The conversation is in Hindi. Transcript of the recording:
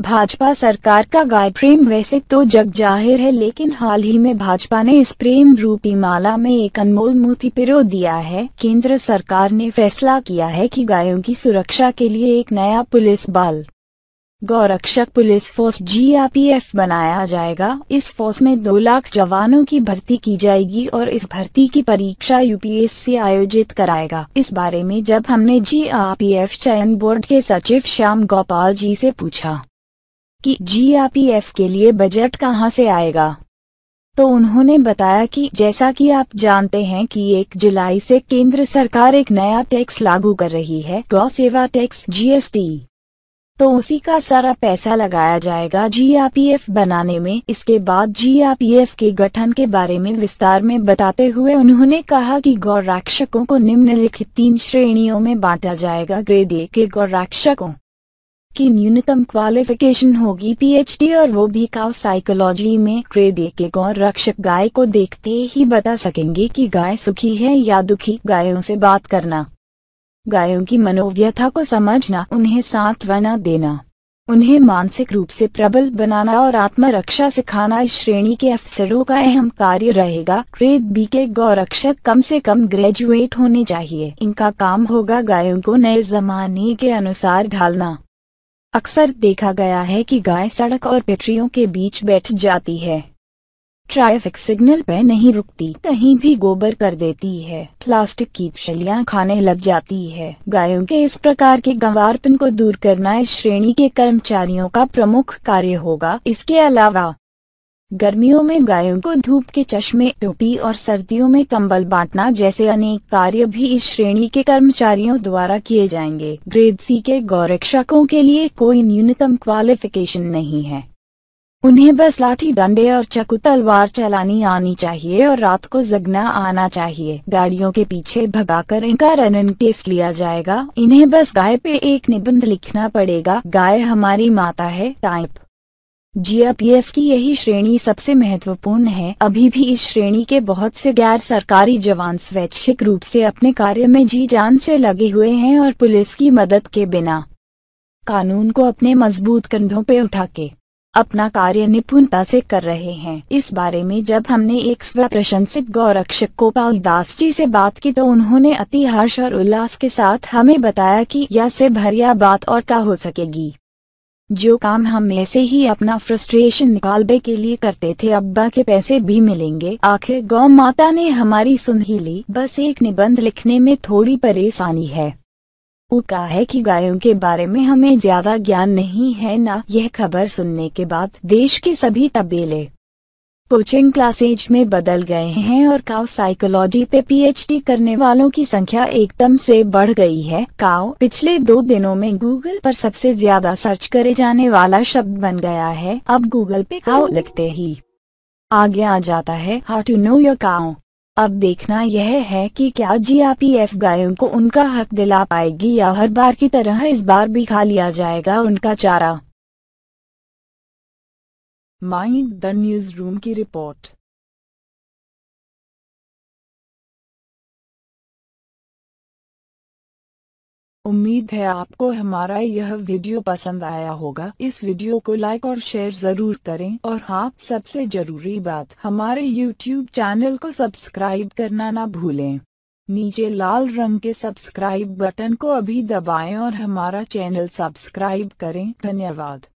भाजपा सरकार का गाय प्रेम वैसे तो जग जाहिर है, लेकिन हाल ही में भाजपा ने इस प्रेम रूपी माला में एक अनमोल मोती पिरो दिया है। केंद्र सरकार ने फैसला किया है कि गायों की सुरक्षा के लिए एक नया पुलिस बल गौरक्षक पुलिस फोर्स GRPF बनाया जाएगा। इस फोर्स में 2 लाख जवानों की भर्ती की जाएगी और इस भर्ती की परीक्षा UPSC आयोजित कराएगा। इस बारे में जब हमने GRPF चयन बोर्ड के सचिव श्याम गोपाल जी से पूछा कि GRPF के लिए बजट कहां से आएगा, तो उन्होंने बताया कि जैसा कि आप जानते हैं कि 1 जुलाई से केंद्र सरकार एक नया टैक्स लागू कर रही है, गौ सेवा टैक्स GST, तो उसी का सारा पैसा लगाया जाएगा GRPF बनाने में। इसके बाद GRPF के गठन के बारे में विस्तार में बताते हुए उन्होंने कहा कि गौरक्षकों को निम्नलिखित 3 श्रेणियों में बांटा जाएगा। ग्रेड A के गौरक्षकों की न्यूनतम क्वालिफिकेशन होगी PhD और वो भी काउ साइकोलॉजी में। ग्रेड A के गौरक्षक गाय को देखते ही बता सकेंगे कि गाय सुखी है या दुखी। गायों से बात करना, गायों की मनोव्यथा को समझना, उन्हें सांत्वना देना, उन्हें मानसिक रूप से प्रबल बनाना और आत्मरक्षा सिखाना इस श्रेणी के अफसरों का अहम कार्य रहेगा। ग्रेड B के गौरक्षक कम से कम ग्रेजुएट होने चाहिए। इनका काम होगा गायों को नए जमाने के अनुसार ढालना। अक्सर देखा गया है कि गाय सड़क और पटरियों के बीच बैठ जाती है, ट्रैफिक सिग्नल पे नहीं रुकती, कहीं भी गोबर कर देती है, प्लास्टिक की छलियां खाने लग जाती है। गायों के इस प्रकार के गंवारपन को दूर करना इस श्रेणी के कर्मचारियों का प्रमुख कार्य होगा। इसके अलावा गर्मियों में गायों को धूप के चश्मे, टोपी और सर्दियों में कंबल बांटना जैसे अनेक कार्य भी इस श्रेणी के कर्मचारियों द्वारा किए जाएंगे। ग्रेड C के गौरक्षकों के लिए कोई न्यूनतम क्वालिफिकेशन नहीं है, उन्हें बस लाठी डंडे और चाकू तलवार चलानी आनी चाहिए और रात को जगना आना चाहिए। गाड़ियों के पीछे भगाकर इनका रनिंग टेस्ट लिया जाएगा। इन्हें बस गाय पे एक निबंध लिखना पड़ेगा, गाय हमारी माता है टाइप। GRPF की यही श्रेणी सबसे महत्वपूर्ण है। अभी भी इस श्रेणी के बहुत से गैर सरकारी जवान स्वैच्छिक रूप से अपने कार्य में जी जान से लगे हुए हैं और पुलिस की मदद के बिना कानून को अपने मजबूत कंधों पे उठा के अपना कार्य निपुणता से कर रहे हैं। इस बारे में जब हमने एक स्व प्रशंसित गौरक्षक गोपाल दास जी से बात की तो उन्होंने अति हर्ष और उल्लास के साथ हमें बताया कि यह से भरिया बात और क्या हो सकेगी। जो काम हम ऐसे ही अपना फ्रस्ट्रेशन निकालने के लिए करते थे, अब्बा के पैसे भी मिलेंगे। आखिर गौ माता ने हमारी सुन ही ली। बस एक निबंध लिखने में थोड़ी परेशानी है। कहा है कि गायों के बारे में हमें ज्यादा ज्ञान नहीं है ना। यह खबर सुनने के बाद देश के सभी तबेले कोचिंग क्लासेज में बदल गए हैं और काउ साइकोलॉजी पे PhD करने वालों की संख्या एकदम से बढ़ गई है। काउ पिछले 2 दिनों में गूगल पर सबसे ज्यादा सर्च करे जाने वाला शब्द बन गया है। अब गूगल पे काउ लिखते ही आगे आ जाता है how to know your cow. अब देखना यह है कि क्या GRPF गायों को उनका हक दिला पाएगी या हर बार की तरह इस बार भी खा लिया जाएगा उनका चारा। माइंड द न्यूज रूम की रिपोर्ट। उम्मीद है आपको हमारा यह वीडियो पसंद आया होगा। इस वीडियो को लाइक और शेयर जरूर करें और हाँ, सबसे जरूरी बात, हमारे YouTube चैनल को सब्सक्राइब करना ना भूलें। नीचे लाल रंग के सब्सक्राइब बटन को अभी दबाएं और हमारा चैनल सब्सक्राइब करें। धन्यवाद।